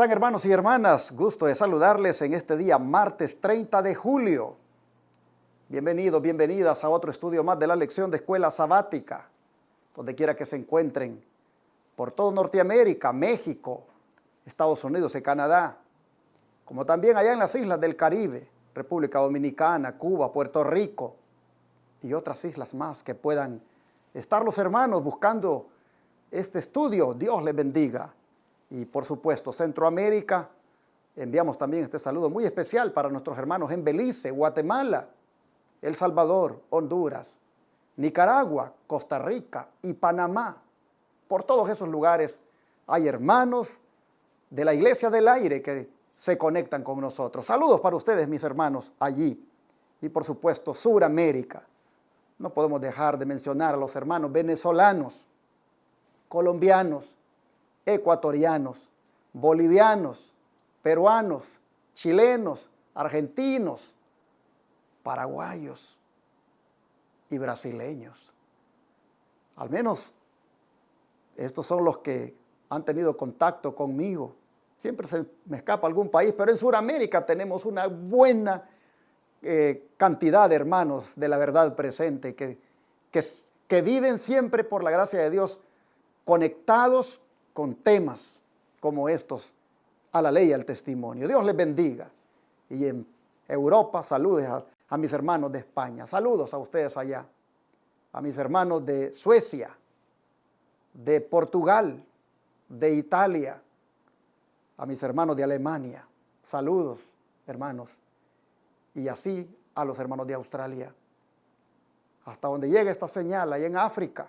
están, hermanos y hermanas? Gusto de saludarles en este día, martes 30 de julio. Bienvenidos, bienvenidas a otro estudio más de la lección de Escuela Sabática, donde quiera que se encuentren, por todo Norteamérica, México, Estados Unidos y Canadá, como también allá en las islas del Caribe, República Dominicana, Cuba, Puerto Rico y otras islas más que puedan estar los hermanos buscando este estudio. Dios les bendiga. Y por supuesto, Centroamérica, enviamos también este saludo muy especial para nuestros hermanos en Belice, Guatemala, El Salvador, Honduras, Nicaragua, Costa Rica y Panamá. Por todos esos lugares hay hermanos de la Iglesia del Aire que se conectan con nosotros. Saludos para ustedes, mis hermanos, allí. Y por supuesto, Suramérica. No podemos dejar de mencionar a los hermanos venezolanos, colombianos, ecuatorianos, bolivianos, peruanos, chilenos, argentinos, paraguayos y brasileños. Al menos estos son los que han tenido contacto conmigo. Siempre se me escapa algún país, pero en Sudamérica tenemos una buena cantidad de hermanos de la verdad presente que viven siempre por la gracia de Dios conectados con temas como estos, a la ley y al testimonio. Dios les bendiga. Y en Europa, saludes a mis hermanos de España. Saludos a ustedes allá. A mis hermanos de Suecia, de Portugal, de Italia, a mis hermanos de Alemania. Saludos, hermanos. Y así a los hermanos de Australia. Hasta donde llegue esta señal, ahí en África.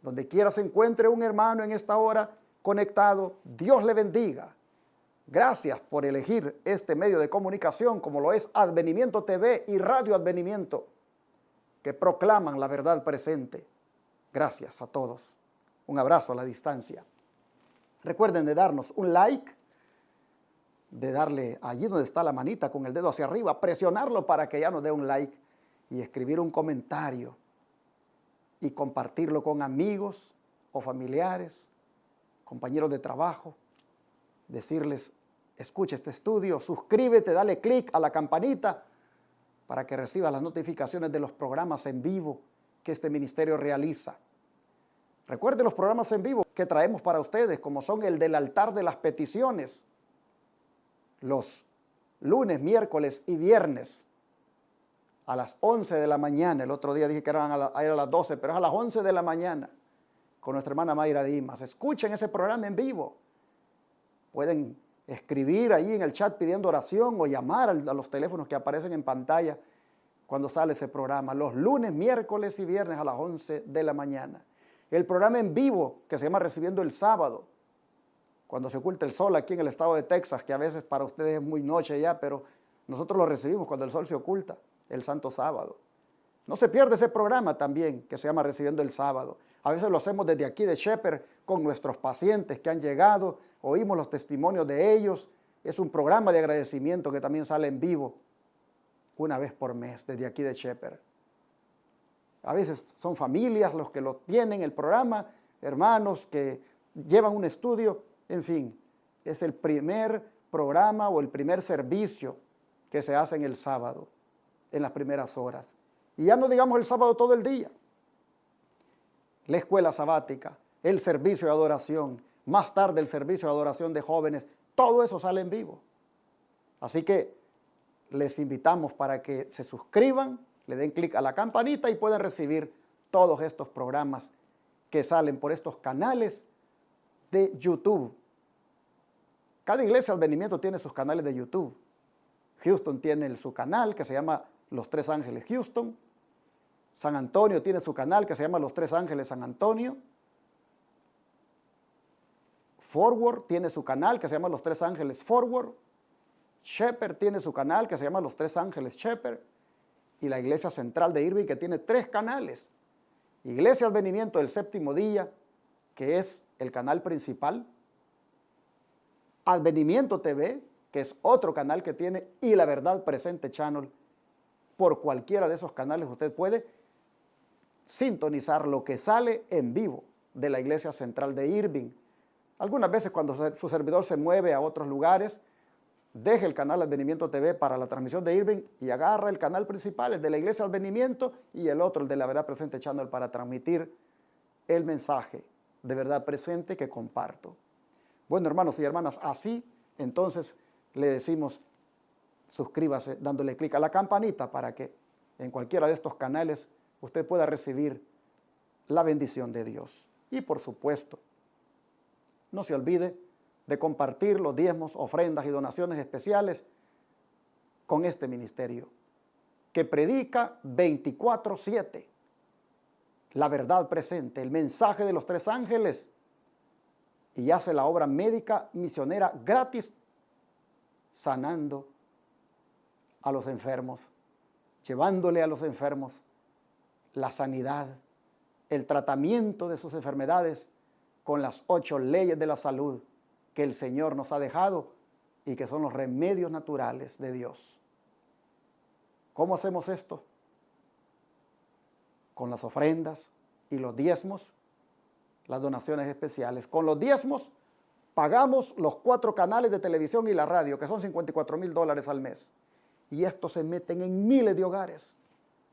Donde quiera se encuentre un hermano en esta hora conectado, Dios le bendiga. Gracias por elegir este medio de comunicación como lo es Advenimiento TV y Radio Advenimiento, que proclaman la verdad presente. Gracias a todos. Un abrazo a la distancia. Recuerden de darnos un like, de darle allí donde está la manita con el dedo hacia arriba, presionarlo para que ya nos dé un like y escribir un comentario y compartirlo con amigos o familiares, compañeros de trabajo, decirles, escucha este estudio, suscríbete, dale clic a la campanita para que recibas las notificaciones de los programas en vivo que este ministerio realiza. Recuerde los programas en vivo que traemos para ustedes, como son el del altar de las peticiones, los lunes, miércoles y viernes, a las 11 de la mañana. El otro día dije que eran a las 12, pero es a las 11 de la mañana con nuestra hermana Mayra Dimas. Escuchen ese programa en vivo. Pueden escribir ahí en el chat pidiendo oración o llamar a los teléfonos que aparecen en pantalla cuando sale ese programa. Los lunes, miércoles y viernes a las 11 de la mañana. El programa en vivo que se llama Recibiendo el Sábado, cuando se oculta el sol aquí en el estado de Texas, que a veces para ustedes es muy noche ya, pero nosotros lo recibimos cuando el sol se oculta, el Santo Sábado. No se pierde ese programa también, que se llama Recibiendo el Sábado. A veces lo hacemos desde aquí de Shepherd con nuestros pacientes que han llegado, oímos los testimonios de ellos. Es un programa de agradecimiento que también sale en vivo una vez por mes desde aquí de Shepherd. A veces son familias los que lo tienen, el programa, hermanos que llevan un estudio, en fin, es el primer programa o el primer servicio que se hace en el sábado, en las primeras horas. Y ya no digamos el sábado todo el día. La escuela sabática, el servicio de adoración, más tarde el servicio de adoración de jóvenes, todo eso sale en vivo. Así que les invitamos para que se suscriban, le den clic a la campanita y puedan recibir todos estos programas que salen por estos canales de YouTube. Cada iglesia de Advenimiento tiene sus canales de YouTube. Houston tiene su canal que se llama Los Tres Ángeles Houston. San Antonio tiene su canal que se llama Los Tres Ángeles San Antonio. Forward tiene su canal que se llama Los Tres Ángeles Forward. Shepherd tiene su canal que se llama Los Tres Ángeles Shepherd. Y la Iglesia Central de Irving, que tiene 3 canales. Iglesia Advenimiento del Séptimo Día, que es el canal principal. Advenimiento TV, que es otro canal que tiene, y La Verdad Presente Channel. Por cualquiera de esos canales usted puede sintonizar lo que sale en vivo de la Iglesia Central de Irving, Algunas veces cuando su servidor se mueve a otros lugares, deje el canal Advenimiento TV para la transmisión de Irving y agarra el canal principal, el de la Iglesia Advenimiento, y el otro, el de la Verdad Presente Channel, para transmitir el mensaje de verdad presente que comparto. Bueno, hermanos y hermanas, así entonces le decimos, suscríbase dándole clic a la campanita para que en cualquiera de estos canales usted pueda recibir la bendición de Dios. Y por supuesto, no se olvide de compartir los diezmos, ofrendas y donaciones especiales con este ministerio, que predica 24/7 la verdad presente, el mensaje de los tres ángeles, y hace la obra médica misionera gratis, sanando a los enfermos, llevándole a los enfermos la sanidad, el tratamiento de sus enfermedades con las 8 leyes de la salud que el Señor nos ha dejado y que son los remedios naturales de Dios. ¿Cómo hacemos esto? Con las ofrendas y los diezmos, las donaciones especiales. Con los diezmos pagamos los 4 canales de televisión y la radio, que son $54,000 al mes. Y estos se meten en miles de hogares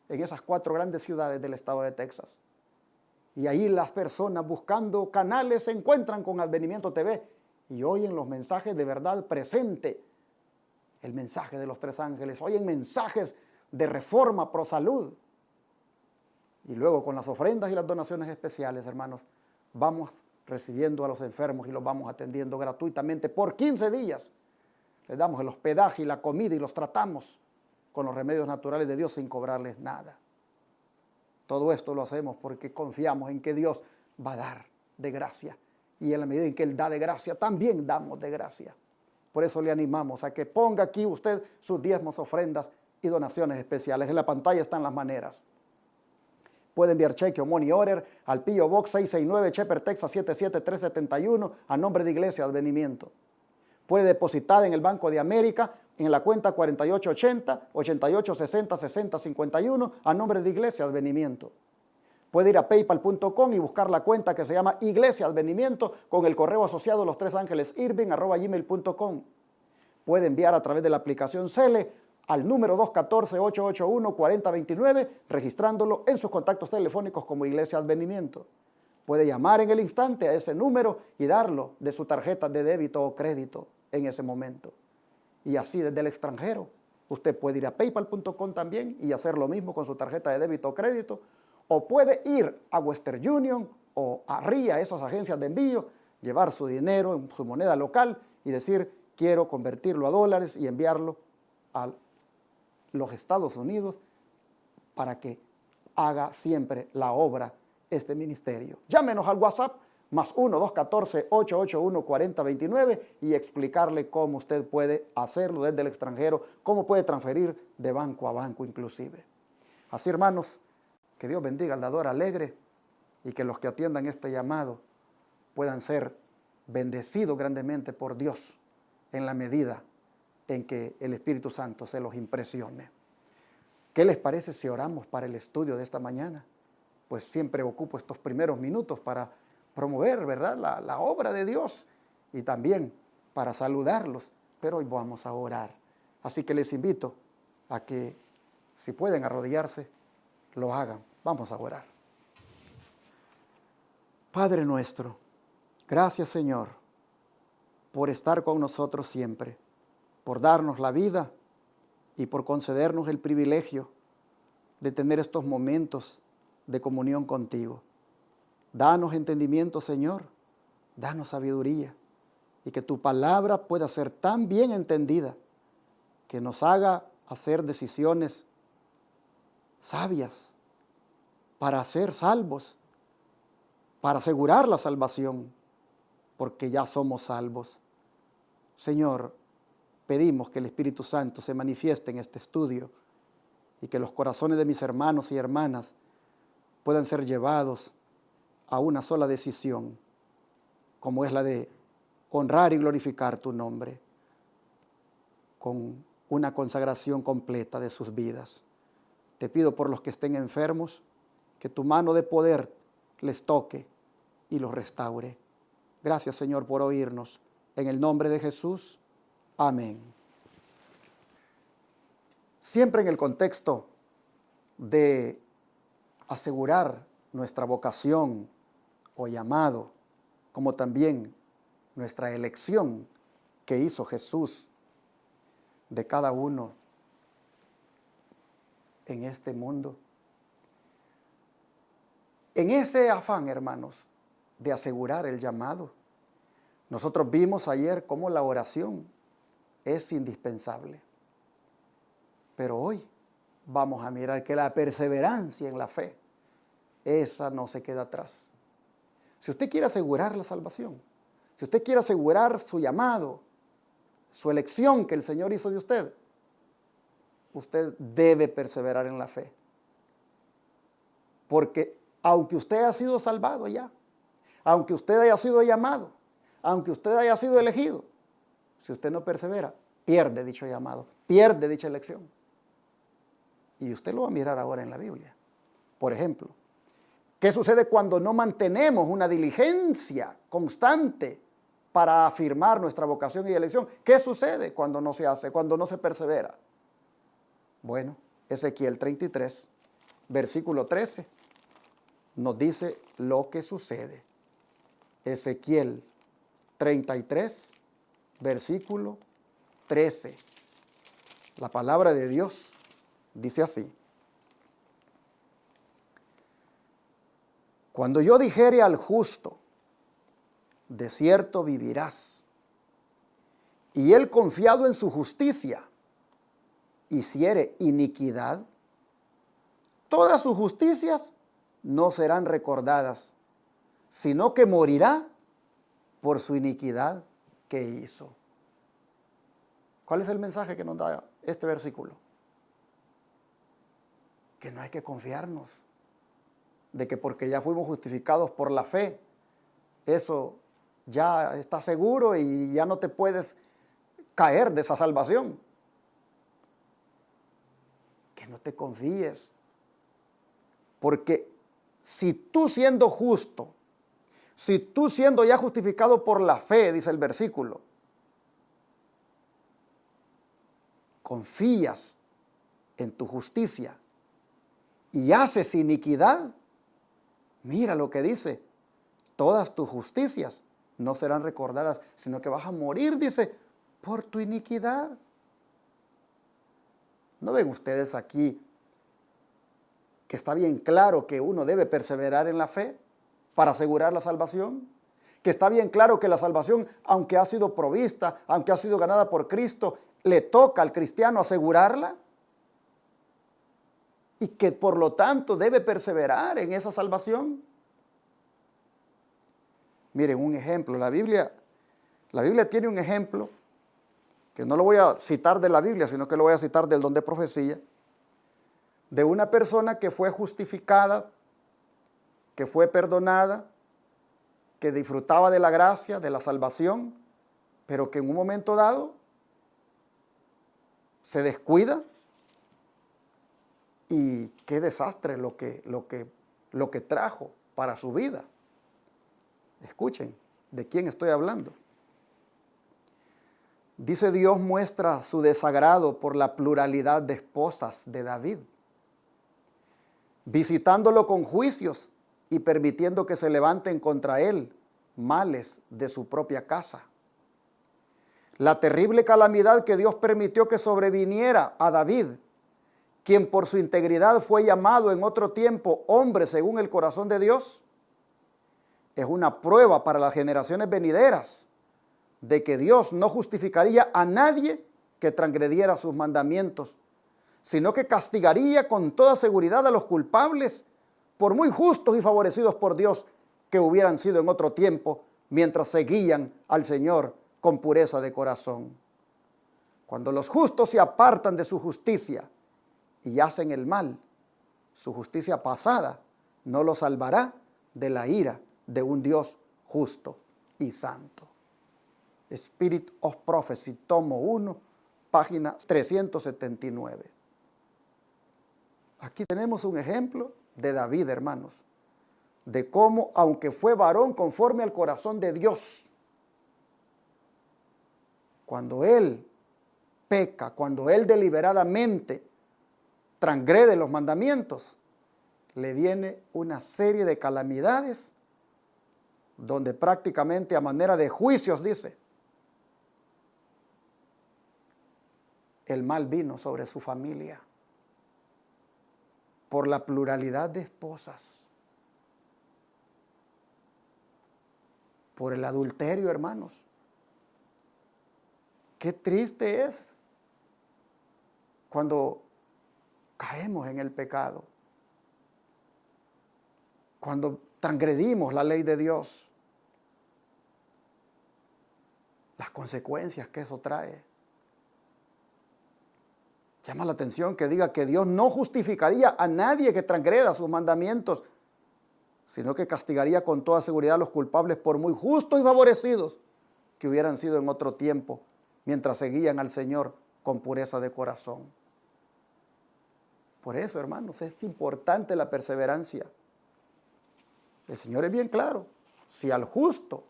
en esas 4 grandes ciudades del estado de Texas. Y ahí las personas buscando canales se encuentran con Advenimiento TV y oyen los mensajes de verdad presente, el mensaje de los tres ángeles, oyen mensajes de reforma pro salud. Y luego con las ofrendas y las donaciones especiales, hermanos, vamos recibiendo a los enfermos y los vamos atendiendo gratuitamente por 15 días. Les damos el hospedaje y la comida y los tratamos con los remedios naturales de Dios sin cobrarles nada. Todo esto lo hacemos porque confiamos en que Dios va a dar de gracia. Y en la medida en que Él da de gracia, también damos de gracia. Por eso le animamos a que ponga aquí usted sus diezmos, ofrendas y donaciones especiales. En la pantalla están las maneras. Puede enviar cheque o money order al P.O. Box 669, Shepherd, Texas 77371, a nombre de Iglesia Advenimiento. Puede depositar en el Banco de América en la cuenta 4880-8860-6051 a nombre de Iglesia Advenimiento. Puede ir a paypal.com y buscar la cuenta que se llama Iglesia Advenimiento con el correo asociado los tres ángeles irving@gmail.com. Puede enviar a través de la aplicación Cele al número 214-881-4029, registrándolo en sus contactos telefónicos como Iglesia Advenimiento. Puede llamar en el instante a ese número y darlo de su tarjeta de débito o crédito en ese momento. Y así desde el extranjero, usted puede ir a paypal.com también y hacer lo mismo con su tarjeta de débito o crédito, o puede ir a Western Union o a RIA, esas agencias de envío, llevar su dinero en su moneda local y decir, quiero convertirlo a dólares y enviarlo a los Estados Unidos para que haga siempre la obra este ministerio. Llámenos al WhatsApp más 1-214-881-4029 y explicarle cómo usted puede hacerlo desde el extranjero, cómo puede transferir de banco a banco inclusive. Así, hermanos, que Dios bendiga al dador alegre y que los que atiendan este llamado puedan ser bendecidos grandemente por Dios en la medida en que el Espíritu Santo se los impresione. ¿Qué les parece si oramos para el estudio de esta mañana? Pues siempre ocupo estos primeros minutos para promover, ¿verdad?, la obra de Dios y también para saludarlos, pero hoy vamos a orar. Así que les invito a que, si pueden arrodillarse, lo hagan. Vamos a orar. Padre nuestro, gracias, Señor, por estar con nosotros siempre, por darnos la vida y por concedernos el privilegio de tener estos momentos de comunión contigo. Danos entendimiento, Señor, danos sabiduría y que tu palabra pueda ser tan bien entendida que nos haga hacer decisiones sabias para ser salvos, para asegurar la salvación, porque ya somos salvos. Señor, pedimos que el Espíritu Santo se manifieste en este estudio y que los corazones de mis hermanos y hermanas puedan ser llevados a una sola decisión, como es la de honrar y glorificar tu nombre, con una consagración completa de sus vidas. Te pido por los que estén enfermos, que tu mano de poder les toque y los restaure. Gracias, Señor, por oírnos. En el nombre de Jesús. Amén. Siempre en el contexto de asegurar nuestra vocación o llamado, como también nuestra elección que hizo Jesús de cada uno en este mundo. En ese afán, hermanos, de asegurar el llamado, nosotros vimos ayer cómo la oración es indispensable. Pero hoy vamos a mirar que la perseverancia en la fe, esa no se queda atrás. Si usted quiere asegurar la salvación, si usted quiere asegurar su llamado, su elección que el Señor hizo de usted, usted debe perseverar en la fe. Porque aunque usted haya sido salvado ya, aunque usted haya sido llamado, aunque usted haya sido elegido, si usted no persevera, pierde dicho llamado, pierde dicha elección. Y usted lo va a mirar ahora en la Biblia. Por ejemplo, ¿qué sucede cuando no mantenemos una diligencia constante para afirmar nuestra vocación y elección? ¿Qué sucede cuando no se hace, cuando no se persevera? Bueno, Ezequiel 33, versículo 13, nos dice lo que sucede. Ezequiel 33, versículo 13. La palabra de Dios dice así: cuando yo dijere al justo, de cierto vivirás, y él confiado en su justicia, hiciere iniquidad, todas sus justicias no serán recordadas, sino que morirá por su iniquidad que hizo. ¿Cuál es el mensaje que nos da este versículo? Que no hay que confiarnos de que porque ya fuimos justificados por la fe, eso ya está seguro y ya no te puedes caer de esa salvación. Que no te confíes, porque si tú siendo justo, si tú siendo ya justificado por la fe, dice el versículo, confías en tu justicia y haces iniquidad, mira lo que dice: todas tus justicias no serán recordadas, sino que vas a morir, dice, por tu iniquidad. ¿No ven ustedes aquí que está bien claro que uno debe perseverar en la fe para asegurar la salvación? Que está bien claro que la salvación, aunque ha sido provista, aunque ha sido ganada por Cristo, le toca al cristiano asegurarla. Y que por lo tanto debe perseverar en esa salvación. Miren un ejemplo, la Biblia tiene un ejemplo, que no lo voy a citar de la Biblia, sino que lo voy a citar del don de profecía, de una persona que fue justificada, que fue perdonada, que disfrutaba de la gracia, de la salvación, pero que en un momento dado se descuida. Y qué desastre lo que trajo para su vida. Escuchen, ¿de quién estoy hablando? Dice: Dios muestra su desagrado por la pluralidad de esposas de David, visitándolo con juicios y permitiendo que se levanten contra él males de su propia casa. La terrible calamidad que Dios permitió que sobreviniera a David, quien por su integridad fue llamado en otro tiempo hombre según el corazón de Dios, es una prueba para las generaciones venideras de que Dios no justificaría a nadie que transgrediera sus mandamientos, sino que castigaría con toda seguridad a los culpables, por muy justos y favorecidos por Dios que hubieran sido en otro tiempo, mientras seguían al Señor con pureza de corazón. Cuando los justos se apartan de su justicia y hacen el mal, su justicia pasada no los salvará de la ira de un Dios justo y santo. Spirit of Prophecy, tomo 1, página 379. Aquí tenemos un ejemplo de David, hermanos. de cómo, aunque fue varón conforme al corazón de Dios, cuando él peca, cuando él deliberadamente transgrede los mandamientos, le viene una serie de calamidades donde prácticamente a manera de juicios, dice, el mal vino sobre su familia por la pluralidad de esposas, por el adulterio, hermanos. Qué triste es cuando caemos en el pecado, cuando transgredimos la ley de Dios, las consecuencias que eso trae. Llama la atención que diga que Dios no justificaría a nadie que transgreda sus mandamientos, sino que castigaría con toda seguridad a los culpables, por muy justos y favorecidos que hubieran sido en otro tiempo, mientras seguían al Señor con pureza de corazón. Por eso, hermanos, es importante la perseverancia. El Señor es bien claro. Si al justo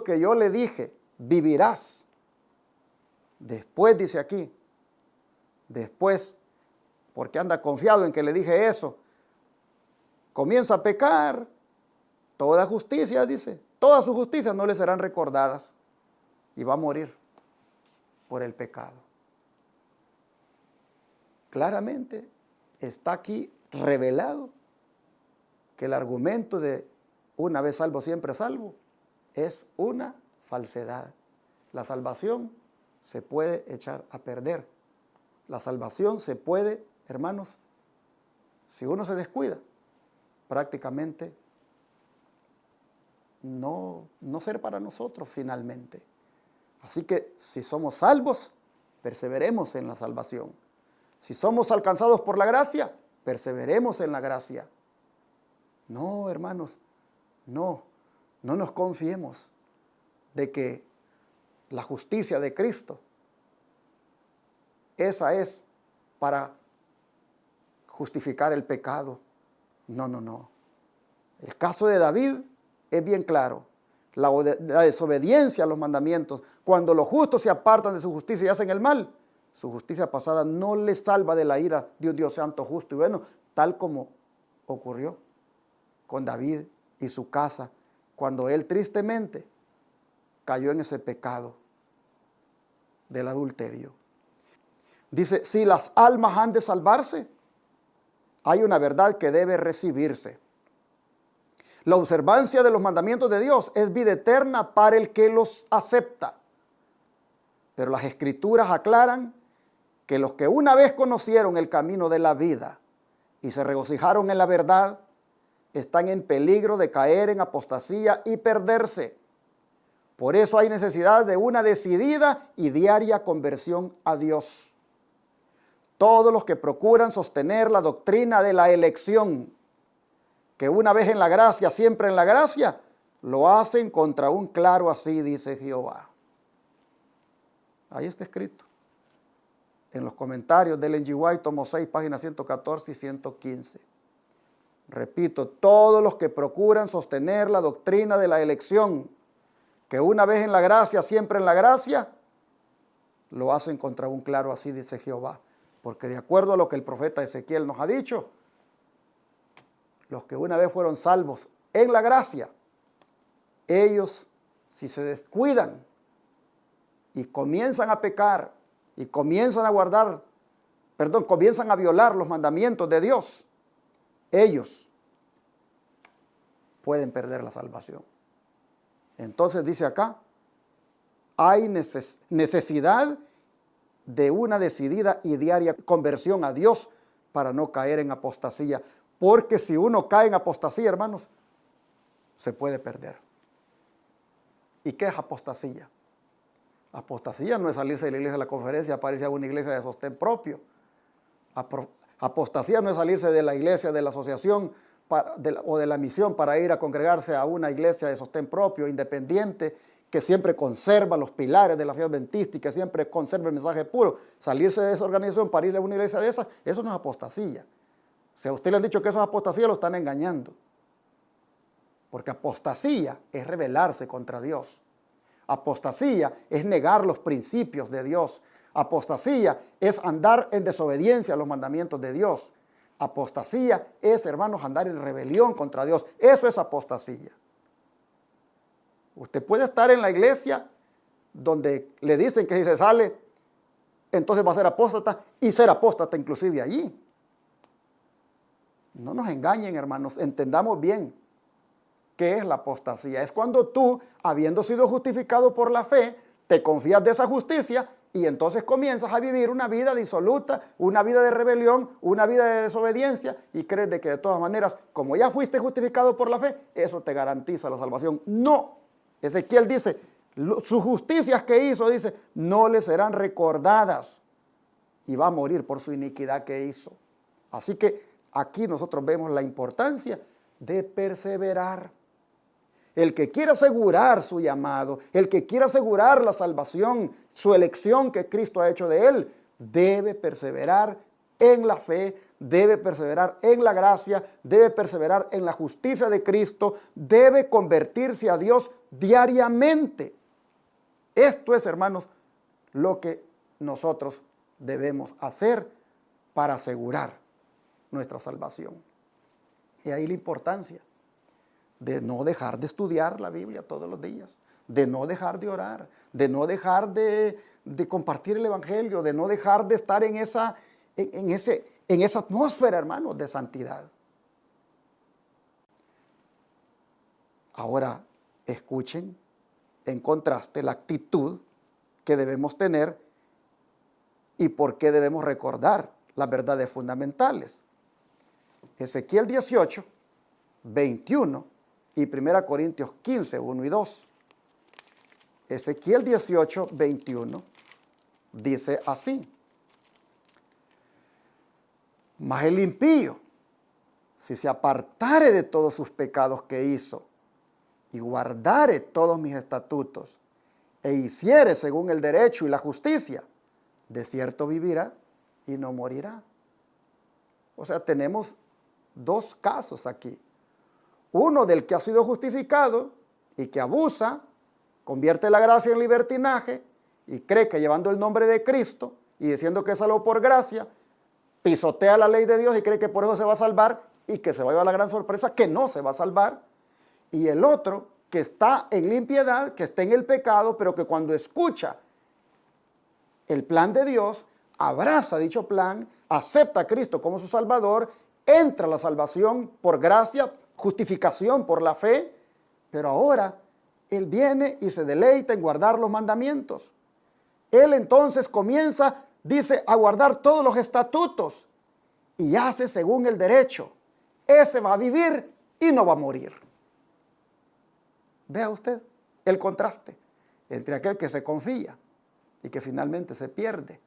que yo le dije, vivirás, después dice aquí, después, porque anda confiado en que le dije eso, comienza a pecar, toda justicia, dice, todas sus justicias no le serán recordadas y va a morir por el pecado. Claramente está aquí revelado que el argumento de una vez salvo, siempre salvo, es una falsedad. La salvación se puede echar a perder. La salvación se puede, hermanos, si uno se descuida, prácticamente no ser para nosotros finalmente. Así que si somos salvos, perseveremos en la salvación. Si somos alcanzados por la gracia, perseveremos en la gracia. No, hermanos, no nos confiemos de que la justicia de Cristo, esa es para justificar el pecado. No. El caso de David es bien claro. La desobediencia a los mandamientos, cuando los justos se apartan de su justicia y hacen el mal, su justicia pasada no les salva de la ira de un Dios santo, justo y bueno, tal como ocurrió con David y su casa, cuando él tristemente cayó en ese pecado del adulterio. Dice, si las almas han de salvarse, hay una verdad que debe recibirse. La observancia de los mandamientos de Dios es vida eterna para el que los acepta. Pero las Escrituras aclaran que los que una vez conocieron el camino de la vida y se regocijaron en la verdad, están en peligro de caer en apostasía y perderse. Por eso hay necesidad de una decidida y diaria conversión a Dios. Todos los que procuran sostener la doctrina de la elección, que una vez en la gracia, siempre en la gracia, lo hacen contra un claro así, dice Jehová. Ahí está escrito. En los comentarios del Ellen G. White, tomo 6, páginas 114 y 115. Repito, todos los que procuran sostener la doctrina de la elección, que una vez en la gracia, siempre en la gracia, lo hacen contra un claro así, dice Jehová. Porque de acuerdo a lo que el profeta Ezequiel nos ha dicho, los que una vez fueron salvos en la gracia, ellos, si se descuidan y comienzan a pecar y comienzan a violar los mandamientos de Dios, ellos pueden perder la salvación. Entonces dice acá, hay necesidad de una decidida y diaria conversión a Dios para no caer en apostasía. Porque si uno cae en apostasía, hermanos, se puede perder. ¿Y qué es apostasía? Apostasía no es salirse de la iglesia de la conferencia para irse a una iglesia de sostén propio. Apostasía no es salirse de la iglesia, de la asociación o de la misión para ir a congregarse a una iglesia de sostén propio, independiente, que siempre conserva los pilares de la fe adventista y que siempre conserva el mensaje puro. Salirse de esa organización para ir a una iglesia de esas, eso no es apostasía. Si a usted le han dicho que eso es apostasía, lo están engañando. Porque apostasía es rebelarse contra Dios. Apostasía es negar los principios de Dios. Apostasía es andar en desobediencia a los mandamientos de Dios. Apostasía es, hermanos, andar en rebelión contra Dios. Eso es apostasía. Usted puede estar en la iglesia donde le dicen que si se sale, entonces va a ser apóstata, y ser apóstata inclusive allí. No nos engañen, hermanos, entendamos bien qué es la apostasía. Es cuando tú, habiendo sido justificado por la fe, te confías de esa justicia y entonces comienzas a vivir una vida disoluta, una vida de rebelión, una vida de desobediencia, y crees de que de todas maneras, como ya fuiste justificado por la fe, eso te garantiza la salvación. No. Ezequiel dice, sus justicias que hizo, dice, no le serán recordadas, y va a morir por su iniquidad que hizo. Así que aquí nosotros vemos la importancia de perseverar. El que quiera asegurar su llamado, el que quiera asegurar la salvación, su elección que Cristo ha hecho de él, debe perseverar en la fe, debe perseverar en la gracia, debe perseverar en la justicia de Cristo, debe convertirse a Dios diariamente. Esto es, hermanos, lo que nosotros debemos hacer para asegurar nuestra salvación. Y ahí la importancia de no dejar de estudiar la Biblia todos los días, de no dejar de orar, de no dejar de compartir el Evangelio, de no dejar de estar en esa atmósfera, hermanos, de santidad. Ahora, escuchen en contraste la actitud que debemos tener y por qué debemos recordar las verdades fundamentales. Ezequiel 18, 21 y 1 Corintios 15, 1 y 2. Ezequiel 18, 21 dice así: mas el impío, si se apartare de todos sus pecados que hizo, y guardare todos mis estatutos, e hiciere según el derecho y la justicia, de cierto vivirá y no morirá. O sea, tenemos dos casos aquí. Uno del que ha sido justificado y que abusa, convierte la gracia en libertinaje y cree que llevando el nombre de Cristo y diciendo que es salvo por gracia, pisotea la ley de Dios y cree que por eso se va a salvar y que se va a llevar la gran sorpresa que no se va a salvar. Y el otro que está en la impiedad, que está en el pecado, pero que cuando escucha el plan de Dios, abraza dicho plan, acepta a Cristo como su Salvador, entra a la salvación por gracia, justificación por la fe, pero ahora él viene y se deleita en guardar los mandamientos. Él entonces comienza, dice, a guardar todos los estatutos y hace según el derecho. Ese va a vivir y no va a morir. Vea usted el contraste entre aquel que se confía y que finalmente se pierde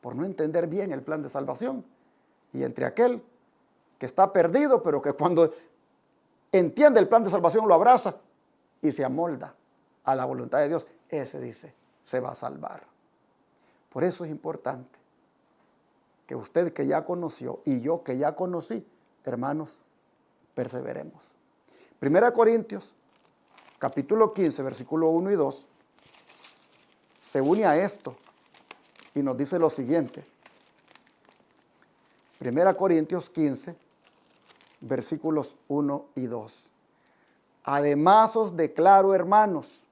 por no entender bien el plan de salvación, y entre aquel que está perdido, pero que cuando entiende el plan de salvación lo abraza y se amolda a la voluntad de Dios. Ese dice, se va a salvar. Por eso es importante que usted que ya conoció y yo que ya conocí, hermanos, perseveremos. 1 Corintios, capítulo 15, versículo 1 y 2, se une a esto y nos dice lo siguiente. 1 Corintios 15, versículos 1 y 2. Además os declaro, hermanos,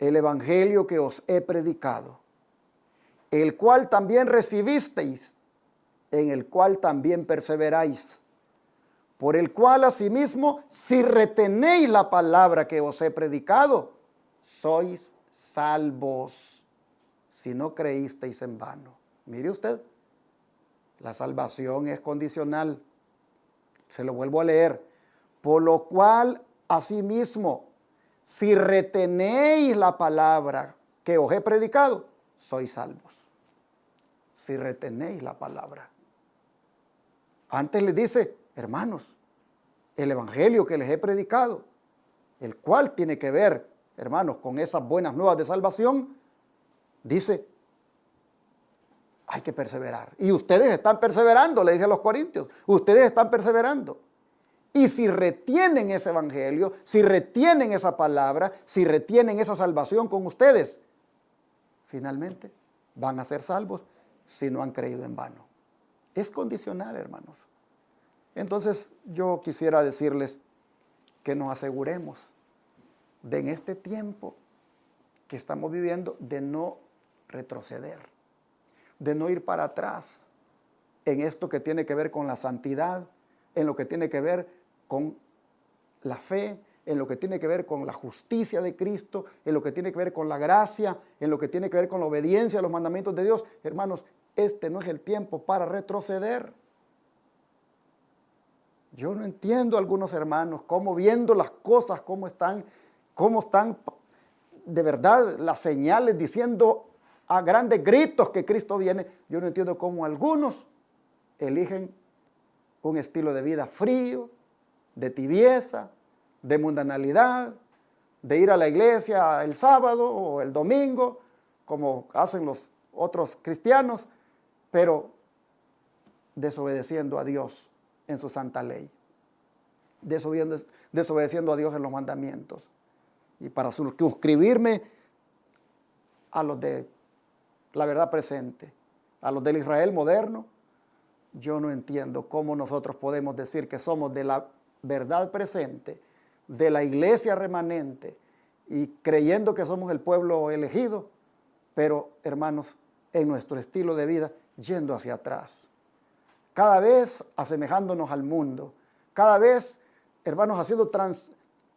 el evangelio que os he predicado, el cual también recibisteis, en el cual también perseveráis, por el cual asimismo, si retenéis la palabra que os he predicado, sois salvos, si no creísteis en vano. Mire usted, la salvación es condicional. Se lo vuelvo a leer. Por lo cual, asimismo, si retenéis la palabra que os he predicado, sois salvos. Si retenéis la palabra. Antes les dice, hermanos, el evangelio que les he predicado, el cual tiene que ver, hermanos, con esas buenas nuevas de salvación, dice, hay que perseverar. Y ustedes están perseverando, le dice a los corintios, ustedes están perseverando. Y si retienen ese evangelio, si retienen esa palabra, si retienen esa salvación con ustedes, finalmente van a ser salvos si no han creído en vano. Es condicional, hermanos. Entonces yo quisiera decirles que nos aseguremos de en este tiempo que estamos viviendo de no retroceder, de no ir para atrás en esto que tiene que ver con la santidad, en lo que tiene que ver con la fe, en lo que tiene que ver con la justicia de Cristo, en lo que tiene que ver con la gracia, en lo que tiene que ver con la obediencia a los mandamientos de Dios. Hermanos, este no es el tiempo para retroceder. Yo no entiendo a algunos hermanos cómo viendo las cosas, cómo están de verdad las señales diciendo a grandes gritos que Cristo viene. Yo no entiendo cómo algunos eligen un estilo de vida frío, de tibieza, de mundanalidad, de ir a la iglesia el sábado o el domingo, como hacen los otros cristianos, pero desobedeciendo a Dios en su santa ley, desobedeciendo a Dios en los mandamientos. Y para suscribirme a los de la verdad presente, a los del Israel moderno, yo no entiendo cómo nosotros podemos decir que somos de la verdad presente, de la iglesia remanente, y creyendo que somos el pueblo elegido, pero hermanos, en nuestro estilo de vida yendo hacia atrás, cada vez asemejándonos al mundo, cada vez, hermanos, haciendo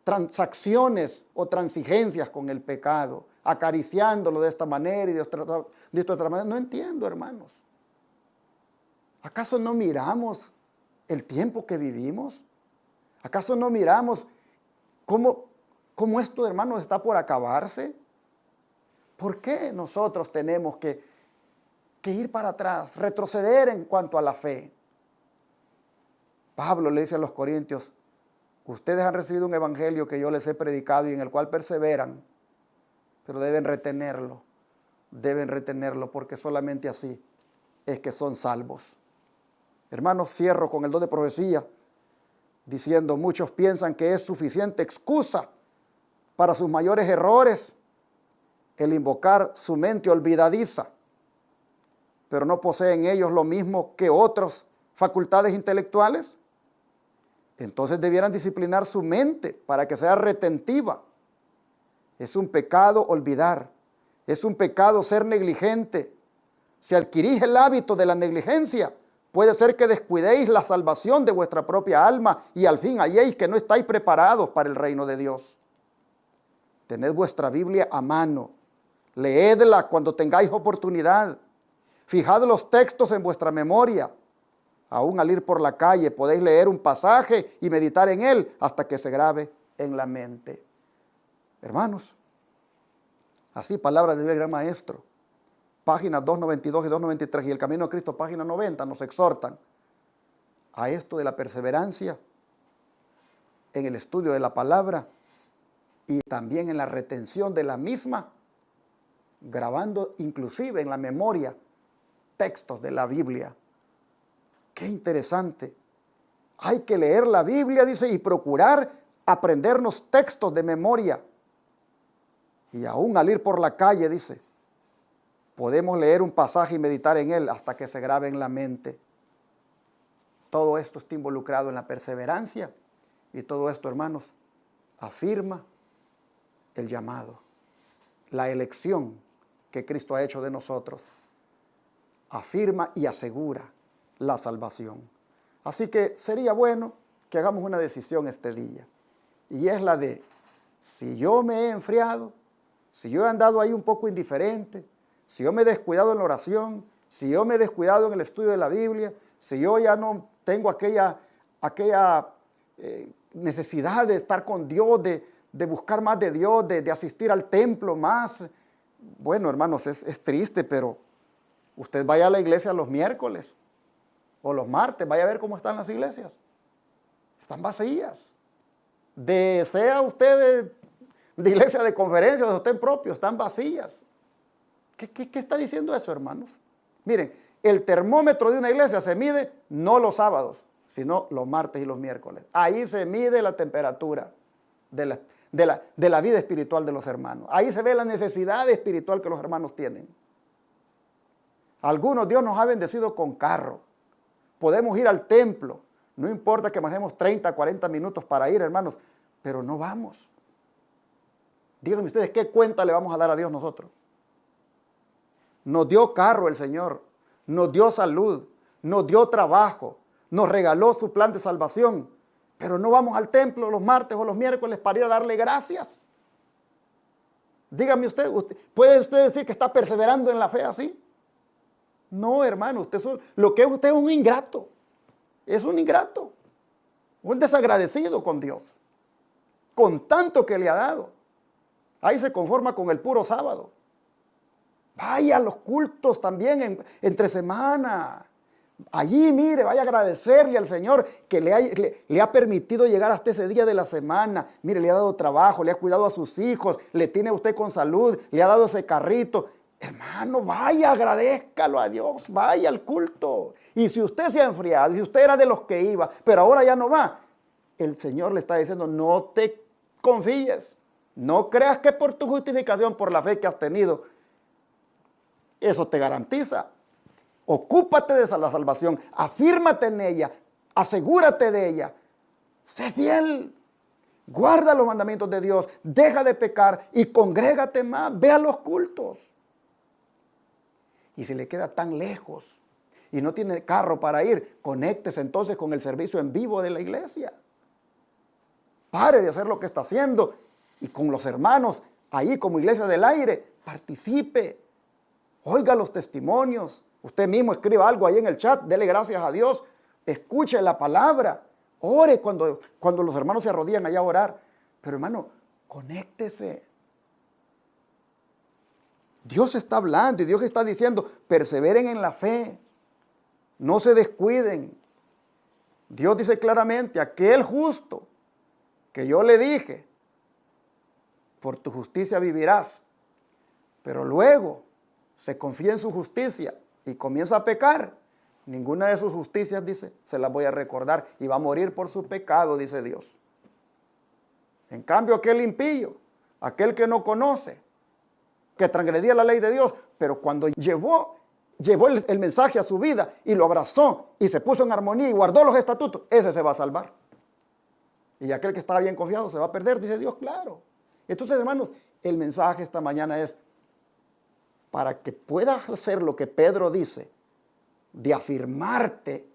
transacciones o transigencias con el pecado, acariciándolo de esta manera y de esta otra manera. No entiendo, hermanos. ¿Acaso no miramos el tiempo que vivimos? ¿Acaso no miramos cómo esto, hermanos, está por acabarse? ¿Por qué nosotros tenemos que ir para atrás, retroceder en cuanto a la fe? Pablo le dice a los corintios: ustedes han recibido un evangelio que yo les he predicado y en el cual perseveran, pero deben retenerlo porque solamente así es que son salvos. Hermanos, cierro con el don de profecía diciendo: muchos piensan que es suficiente excusa para sus mayores errores el invocar su mente olvidadiza, pero no poseen ellos lo mismo que otros facultades intelectuales. Entonces debieran disciplinar su mente para que sea retentiva. Es un pecado olvidar, es un pecado ser negligente. Si adquirís el hábito de la negligencia, puede ser que descuidéis la salvación de vuestra propia alma y al fin halléis que no estáis preparados para el reino de Dios. Tened vuestra Biblia a mano, leedla cuando tengáis oportunidad, fijad los textos en vuestra memoria. Aún al ir por la calle podéis leer un pasaje y meditar en él hasta que se grabe en la mente. Hermanos, así palabra del gran maestro, páginas 292 y 293 y El Camino de Cristo, página 90, nos exhortan a esto de la perseverancia en el estudio de la palabra y también en la retención de la misma, grabando inclusive en la memoria textos de la Biblia. Qué interesante. Hay que leer la Biblia, dice, y procurar aprendernos textos de memoria. Y aún al ir por la calle, dice, podemos leer un pasaje y meditar en él hasta que se grabe en la mente. Todo esto está involucrado en la perseverancia y todo esto, hermanos, afirma el llamado, la elección que Cristo ha hecho de nosotros. Afirma y asegura la salvación. Así que sería bueno que hagamos una decisión este día. Y es la de, si yo me he enfriado, si yo he andado ahí un poco indiferente, si yo me he descuidado en la oración, si yo me he descuidado en el estudio de la Biblia, si yo ya no tengo aquella necesidad de estar con Dios, de buscar más de Dios, de asistir al templo más. Bueno, hermanos, es triste, pero usted vaya a la iglesia los miércoles o los martes, vaya a ver cómo están las iglesias. Están vacías. Sea usted de iglesia de conferencia o de usted propio, están vacías. ¿Qué está diciendo eso, hermanos? Miren, el termómetro de una iglesia se mide no los sábados, sino los martes y los miércoles. Ahí se mide la temperatura de la vida espiritual de los hermanos. Ahí se ve la necesidad espiritual que los hermanos tienen. Algunos Dios nos ha bendecido con carro. Podemos ir al templo. No importa que manejemos 30, 40 minutos para ir, hermanos, pero no vamos. Díganme ustedes, ¿qué cuenta le vamos a dar a Dios nosotros? Nos dio carro el Señor, nos dio salud, nos dio trabajo, nos regaló su plan de salvación, pero no vamos al templo los martes o los miércoles para ir a darle gracias. Dígame usted, ¿puede usted decir que está perseverando en la fe así? No, hermano, lo que es usted es un ingrato. Es un ingrato, un desagradecido con Dios, con tanto que le ha dado. Ahí se conforma con el puro sábado. Vaya a los cultos también entre semana. Allí, mire, vaya a agradecerle al Señor que le ha permitido llegar hasta ese día de la semana. Mire, le ha dado trabajo, le ha cuidado a sus hijos, le tiene a usted con salud, le ha dado ese carrito. Hermano, vaya, agradézcalo a Dios, vaya al culto. Y si usted se ha enfriado, si usted era de los que iba, pero ahora ya no va, el Señor le está diciendo, no te confíes. No creas que por tu justificación, por la fe que has tenido, eso te garantiza. Ocúpate de la salvación, afírmate en ella, asegúrate de ella. Sé fiel, guarda los mandamientos de Dios, deja de pecar y congrégate más, ve a los cultos. Y si le queda tan lejos y no tiene carro para ir, conéctese entonces con el servicio en vivo de la iglesia. Pare de hacer lo que está haciendo y con los hermanos, ahí como Iglesia del Aire, participe, oiga los testimonios. Usted mismo escriba algo ahí en el chat, dele gracias a Dios, escuche la palabra, ore cuando los hermanos se arrodillan allá a orar. Pero hermano, conéctese. Dios está hablando y Dios está diciendo, perseveren en la fe, no se descuiden. Dios dice claramente, aquel justo que yo le dije, por tu justicia vivirás, pero luego se confía en su justicia y comienza a pecar, ninguna de sus justicias, dice, se las voy a recordar y va a morir por su pecado, dice Dios. En cambio, aquel impío, aquel que no conoce, que transgredía la ley de Dios, pero cuando llevó el mensaje a su vida y lo abrazó y se puso en armonía y guardó los estatutos, ese se va a salvar. Y aquel que estaba bien confiado se va a perder, dice Dios, claro. Entonces, hermanos, el mensaje esta mañana es para que puedas hacer lo que Pedro dice, de afirmarte,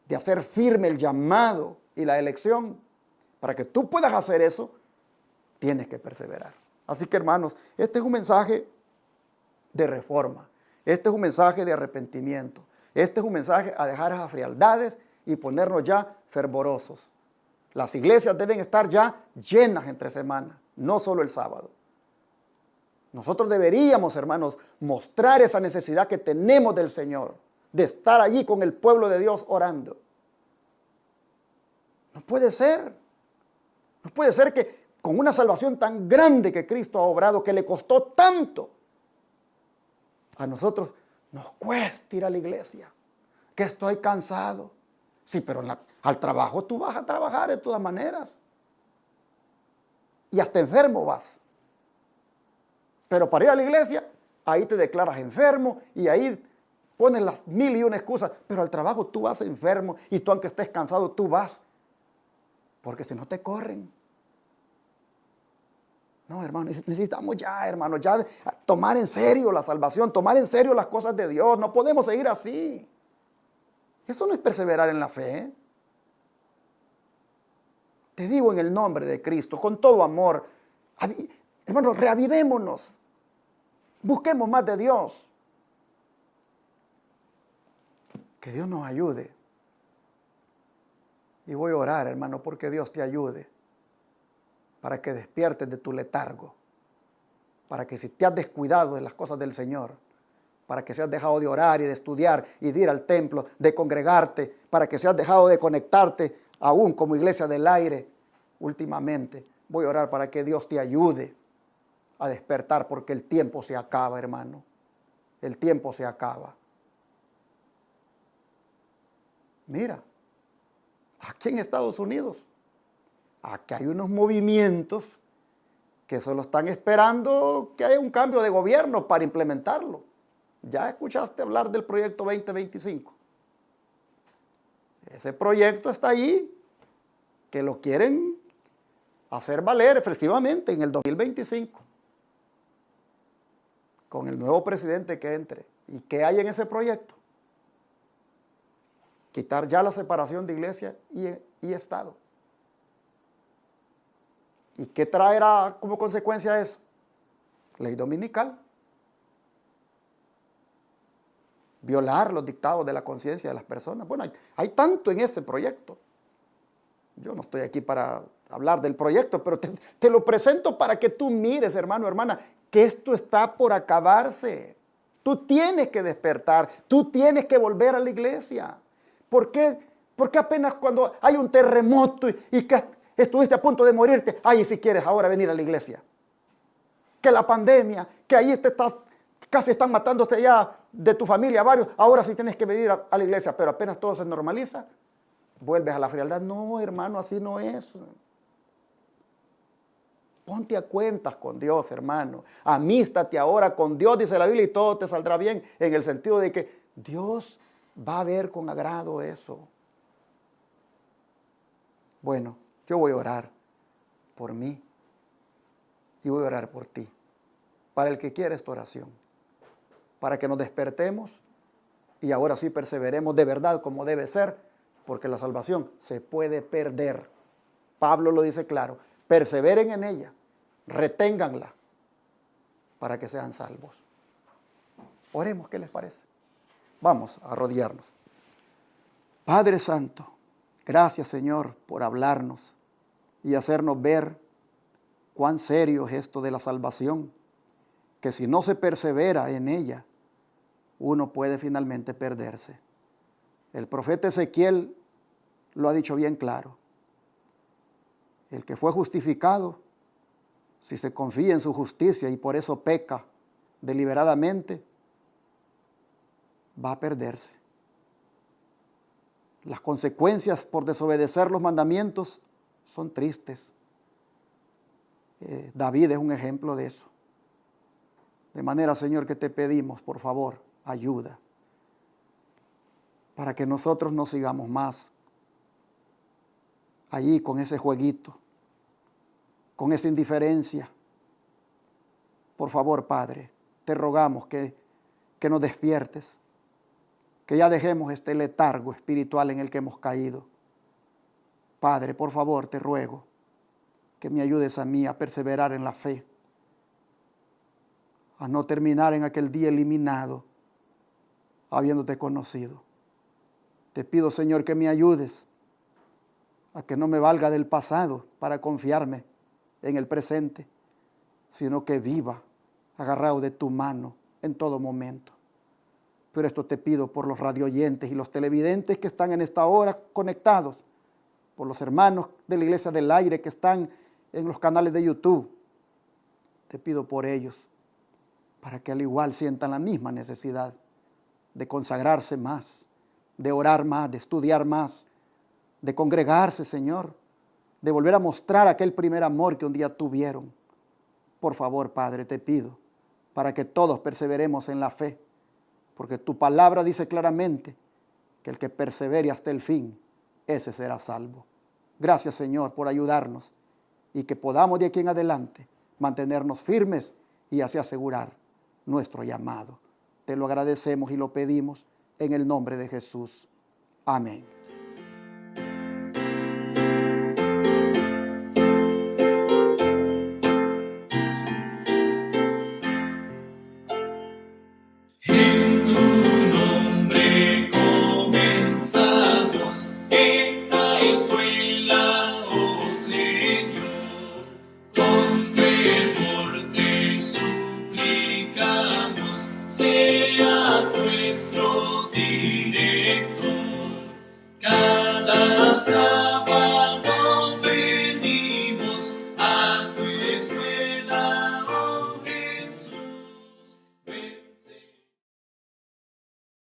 de hacer firme el llamado y la elección. Para que tú puedas hacer eso, tienes que perseverar. Así que, hermanos, este es un mensaje de reforma. Este es un mensaje de arrepentimiento. Este es un mensaje a dejar esas frialdades y ponernos ya fervorosos. Las iglesias deben estar ya llenas entre semana, no solo el sábado. Nosotros deberíamos, hermanos, mostrar esa necesidad que tenemos del Señor, de estar allí con el pueblo de Dios orando. No puede ser. No puede ser que con una salvación tan grande que Cristo ha obrado, que le costó tanto, a nosotros nos cuesta ir a la iglesia, que estoy cansado. Sí, pero al trabajo tú vas a trabajar de todas maneras. Y hasta enfermo vas. Pero para ir a la iglesia, ahí te declaras enfermo y ahí pones las 1000 excusas. Pero al trabajo tú vas enfermo y tú, aunque estés cansado, tú vas. Porque si no te corren. No, hermano, necesitamos ya, hermano, ya tomar en serio la salvación, tomar en serio las cosas de Dios. No podemos seguir así. Eso no es perseverar en la fe. Te digo en el nombre de Cristo, con todo amor, hermano, reavivémonos. Busquemos más de Dios. Que Dios nos ayude. Y voy a orar, hermano, porque Dios te ayude. Para que despiertes de tu letargo. Para que si te has descuidado de las cosas del Señor, para que seas dejado de orar y de estudiar y de ir al templo, de congregarte, para que seas dejado de conectarte aún como Iglesia del Aire. Últimamente voy a orar para que Dios te ayude a despertar, porque el tiempo se acaba, hermano. El tiempo se acaba. Mira, aquí en Estados Unidos, aquí hay unos movimientos que solo están esperando que haya un cambio de gobierno para implementarlo. ¿Ya escuchaste hablar del proyecto 2025? Ese proyecto está ahí, que lo quieren hacer valer efectivamente en el 2025, con el nuevo presidente que entre. ¿Y qué hay en ese proyecto? Quitar ya la separación de iglesia y Estado. ¿Y qué traerá como consecuencia eso? Ley dominical. Violar los dictados de la conciencia de las personas. Bueno, hay tanto en ese proyecto. Yo no estoy aquí para hablar del proyecto, pero te lo presento para que tú mires, hermano, hermana, que esto está por acabarse. Tú tienes que despertar, tú tienes que volver a la iglesia. ¿Por qué? Porque apenas cuando hay un terremoto y que estuviste a punto de morirte, ay, si quieres ahora venir a la iglesia. Que la pandemia, que ahí casi están matándote ya de tu familia varios, ahora sí tienes que venir a la iglesia, pero apenas todo se normaliza, vuelves a la frialdad. No, hermano, así no es. Ponte a cuentas con Dios, hermano. Amístate ahora con Dios, dice la Biblia, y todo te saldrá bien, en el sentido de que Dios va a ver con agrado eso. Bueno, yo voy a orar por mí y voy a orar por ti, para el que quiera esta oración, para que nos despertemos y ahora sí perseveremos de verdad como debe ser, porque la salvación se puede perder. Pablo lo dice claro, perseveren en ella, reténganla para que sean salvos. Oremos, ¿qué les parece? Vamos a arrodillarnos. Padre Santo, gracias Señor por hablarnos y hacernos ver cuán serio es esto de la salvación, que si no se persevera en ella, uno puede finalmente perderse. El profeta Ezequiel lo ha dicho bien claro. El que fue justificado, si se confía en su justicia y por eso peca deliberadamente, va a perderse. Las consecuencias por desobedecer los mandamientos son tristes. David es un ejemplo de eso. De manera, Señor, que te pedimos, por favor, ayuda para que nosotros no sigamos más allí con ese jueguito, con esa indiferencia. Por favor, Padre, te rogamos que nos despiertes, que ya dejemos este letargo espiritual en el que hemos caído. Padre, por favor, te ruego que me ayudes a mí a perseverar en la fe, a no terminar en aquel día eliminado, habiéndote conocido. Te pido, Señor, que me ayudes a que no me valga del pasado para confiarme en el presente, sino que viva agarrado de tu mano en todo momento. Pero esto te pido por los radioyentes y los televidentes que están en esta hora conectados, por los hermanos de la Iglesia del Aire que están en los canales de YouTube. Te pido por ellos, para que al igual sientan la misma necesidad de consagrarse más, de orar más, de estudiar más, de congregarse, Señor, de volver a mostrar aquel primer amor que un día tuvieron. Por favor, Padre, te pido, para que todos perseveremos en la fe, porque tu palabra dice claramente que el que persevere hasta el fin, ese será salvo. Gracias, Señor, por ayudarnos y que podamos de aquí en adelante mantenernos firmes y así asegurar nuestro llamado. Te lo agradecemos y lo pedimos en el nombre de Jesús. Amén.